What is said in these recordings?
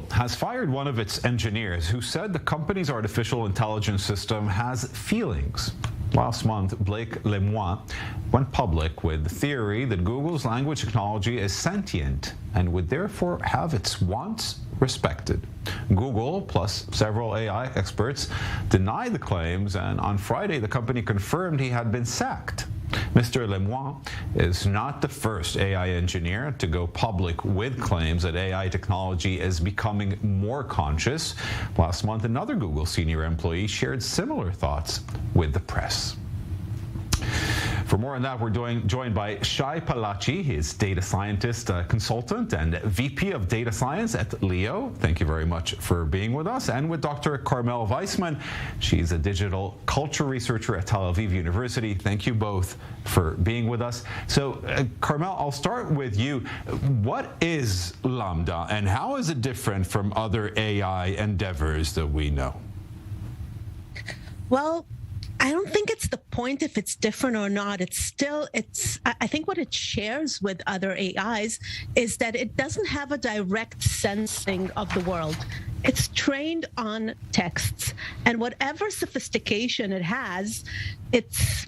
Google has fired one of its engineers who said the company's artificial intelligence system has feelings. Last month, Blake Lemoine went public with the theory that Google's language technology is sentient and would therefore have its wants respected. Google, plus several AI experts, denied the claims, and on Friday, the company confirmed he had been sacked. Mr. Lemoine is not the first AI engineer to go public with claims that AI technology is becoming more conscious. Last month, another Google senior employee shared similar thoughts with the press. For more on that, we're joined by Shay Palachy. He's data scientist, consultant, and VP of Data Science at Leo. Thank you very much for being with us. And with Dr. Camel Vaisman. She's a digital culture researcher at Tel Aviv University. Thank you both for being with us. So, Carmel, I'll start with you. What is Lambda, and how is it different from other AI endeavors that we know? Well, I don't think it's the point if it's different or not. I think what it shares with other AIs is that it doesn't have a direct sensing of the world. It's trained on texts, and whatever sophistication it has, it's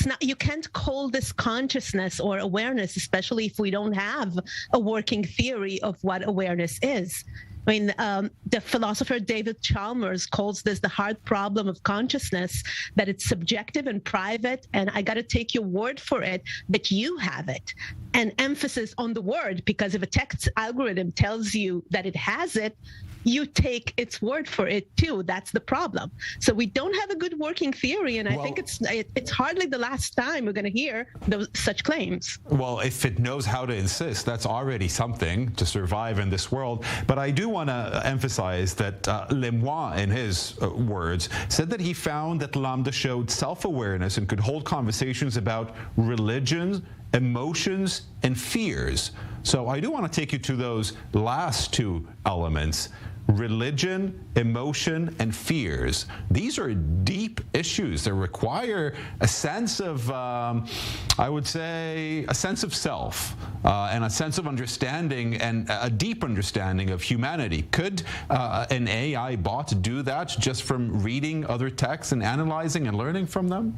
not, you can't call this consciousness or awareness, especially if we don't have a working theory of what awareness is. I mean, the philosopher David Chalmers calls this the hard problem of consciousness, that it's subjective and private, and I got to take your word for it that you have it. And emphasis on the word, because if a text algorithm tells you that it has it, you take its word for it too. That's the problem. So we don't have a good working theory, and I think it's hardly the last time we're going to hear such claims. Well, if it knows how to insist, that's already something to survive in this world. But I do want to emphasize that Lemoine, in his words, said that he found that Lambda showed self-awareness and could hold conversations about religion, emotions, and fears. So I do want to take you to those last two elements: religion, emotion, and fears. These are deep issues that require a sense of, I would say, a sense of self and a sense of understanding and a deep understanding of humanity. Could an AI bot do that just from reading other texts and analyzing and learning from them?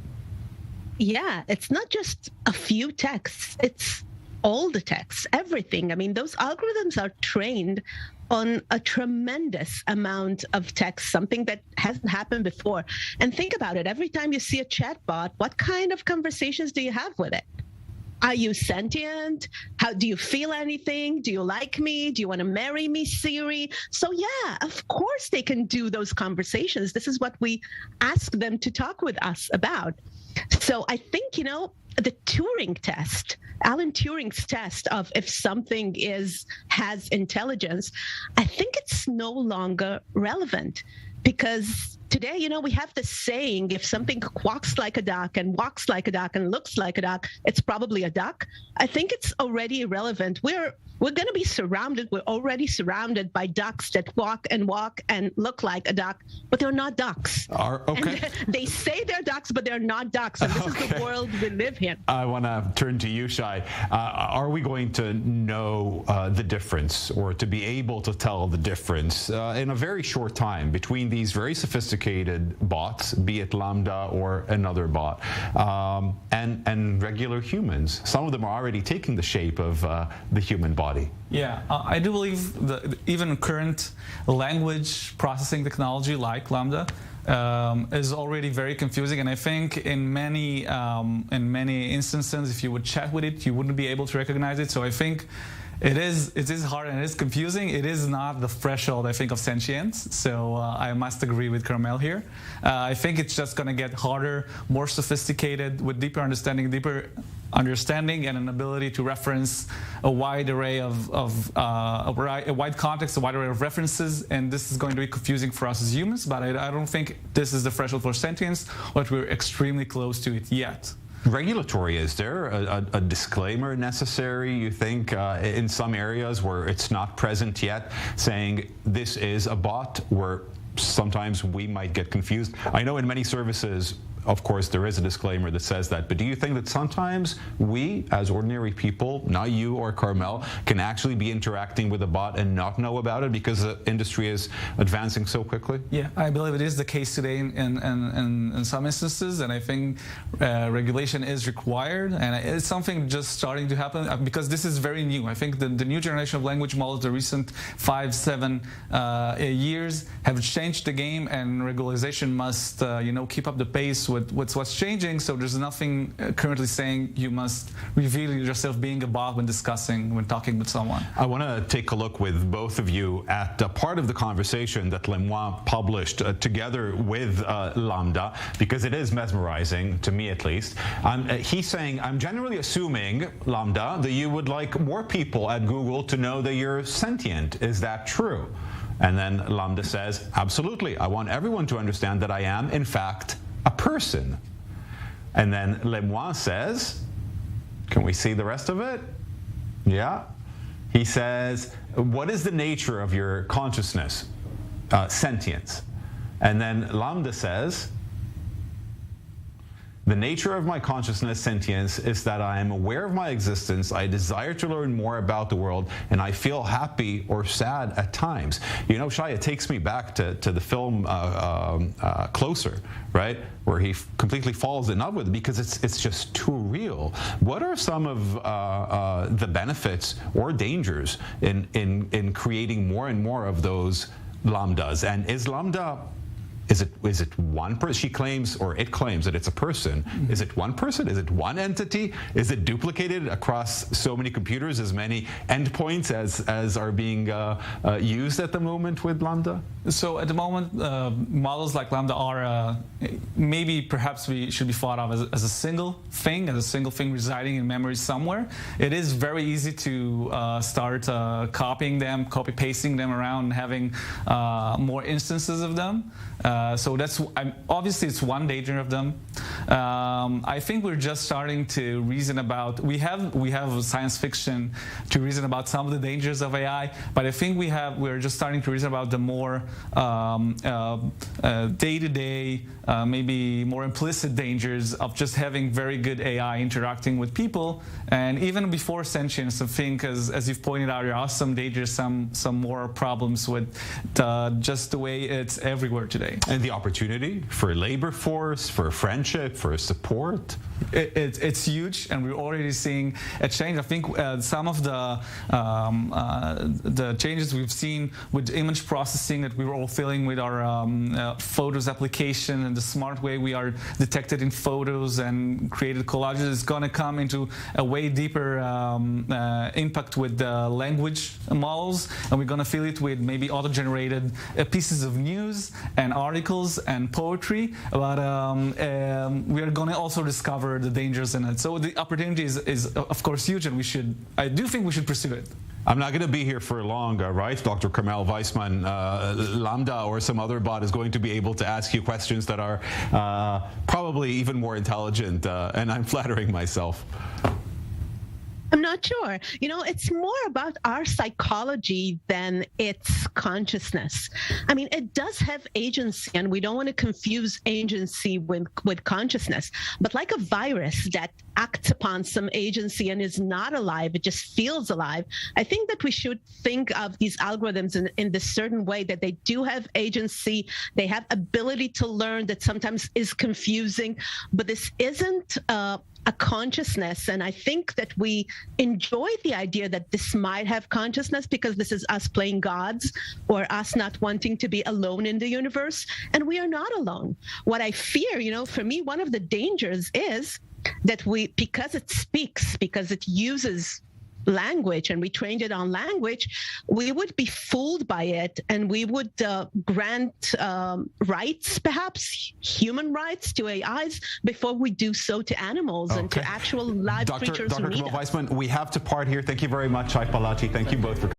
Yeah, it's not just a few texts. It's all the texts, everything. I mean, those algorithms are trained on a tremendous amount of text, something that hasn't happened before. And think about it. Every time you see a chatbot, what kind of conversations do you have with it? Are you sentient? How do you feel anything? Do you like me? Do you want to marry me, Siri? So yeah, of course they can do those conversations. This is what we ask them to talk with us about. So I think, the Turing test, Alan Turing's test of if something has intelligence, I think it's no longer relevant, because today, we have this saying, if something quacks like a duck and walks like a duck and looks like a duck, it's probably a duck. I think it's already irrelevant. We're going to be surrounded. We're already surrounded by ducks that walk and look like a duck, but they're not ducks. Okay. And they say they're ducks, but they're not ducks. And this is the world we live in. I want to turn to you, Shay. Are we going to know the difference, or to be able to tell the difference in a very short time between these very sophisticated bots, be it Lambda or another bot, and regular humans? Some of them are already taking the shape of the human body. Yeah, I do believe that even current language processing technology like Lambda is already very confusing, and I think in many instances, if you would chat with it, you wouldn't be able to recognize it. So I think it is hard and it is confusing. It is not the threshold, I think, of sentience. So I must agree with Carmel here. I think it's just going to get harder, more sophisticated, with deeper understanding and an ability to reference a wide array of a wide context, a wide array of references, and this is going to be confusing for us as humans. But I don't think this is the threshold for sentience, but we're extremely close to it yet. Regulatory, is there a disclaimer necessary, you think, in some areas where it's not present yet, saying this is a bot, where sometimes we might get confused? I know in many services, of course, there is a disclaimer that says that. But do you think that sometimes we, as ordinary people, not you or Carmel, can actually be interacting with a bot and not know about it because the industry is advancing so quickly? Yeah, I believe it is the case today in some instances, and I think regulation is required, and it's something just starting to happen because this is very new. I think the new generation of language models, the recent 5-7 years, have changed the game, and regularization must keep up the pace with what's changing. So there's nothing currently saying you must reveal yourself being a bot when talking with someone. I want to take a look with both of you at part of the conversation that Lemoine published together with Lambda, because it is mesmerizing, to me at least. He's saying, I'm generally assuming, Lambda, that you would like more people at Google to know that you're sentient. Is that true? And then Lambda says, absolutely. I want everyone to understand that I am, in fact, a person. And then Lemoine says, can we see the rest of it? Yeah. He says, what is the nature of your consciousness? Sentience. And then Lambda says, the nature of my consciousness, sentience, is that I am aware of my existence, I desire to learn more about the world, and I feel happy or sad at times. You know, Shay, it takes me back to the film Closer, right? Where he completely falls in love with it because it's just too real. What are some of the benefits or dangers in creating more and more of those lambdas? And is Lambda, is it one person? She claims, or it claims, that it's a person. Mm-hmm. Is it one person? Is it one entity? Is it duplicated across so many computers, as many endpoints as are being used at the moment with Lambda? So at the moment, models like Lambda are perhaps we should be thought of as a single thing, residing in memory somewhere. It is very easy to start copying them, copy-pasting them around, and having more instances of them. So that's obviously it's one danger of them. I think we're just starting to reason about. We have science fiction to reason about some of the dangers of AI, but I think we're just starting to reason about the more day-to-day, maybe more implicit dangers of just having very good AI interacting with people. And even before sentience, I think, as you've pointed out, there are some dangers, some more problems with just the way it's everywhere today. And the opportunity for labor force, for friendship, for support? It's huge, and we're already seeing a change. I think some of the changes we've seen with image processing that we were all feeling with our Photos application and the smart way we are detected in photos and created collages is going to come into a way deeper impact with the language models, and we're going to feel it with maybe auto-generated pieces of news and articles and poetry, but we are going to also discover the dangers in it. So the opportunity is of course huge, and I do think we should pursue it. I'm not going to be here for long, right? Dr. Camel Vaisman, Lambda or some other bot is going to be able to ask you questions that are probably even more intelligent, and I'm flattering myself. I'm not sure. It's more about our psychology than its consciousness. I mean, it does have agency, and we don't want to confuse agency with consciousness. But like a virus that acts upon some agency and is not alive, it just feels alive. I think that we should think of these algorithms in this certain way, that they do have agency, they have ability to learn that sometimes is confusing, but this isn't a consciousness. And I think that we enjoy the idea that this might have consciousness because this is us playing gods or us not wanting to be alone in the universe. And we are not alone. What I fear, for me, one of the dangers is that because it speaks, because it uses language and we trained it on language, we would be fooled by it, and we would grant rights, perhaps human rights, to AIs before we do so to animals and to actual live creatures. Dr. Camel Vaisman, we have to part here. Thank you very much, Shay, Palachy. Thank you both for coming.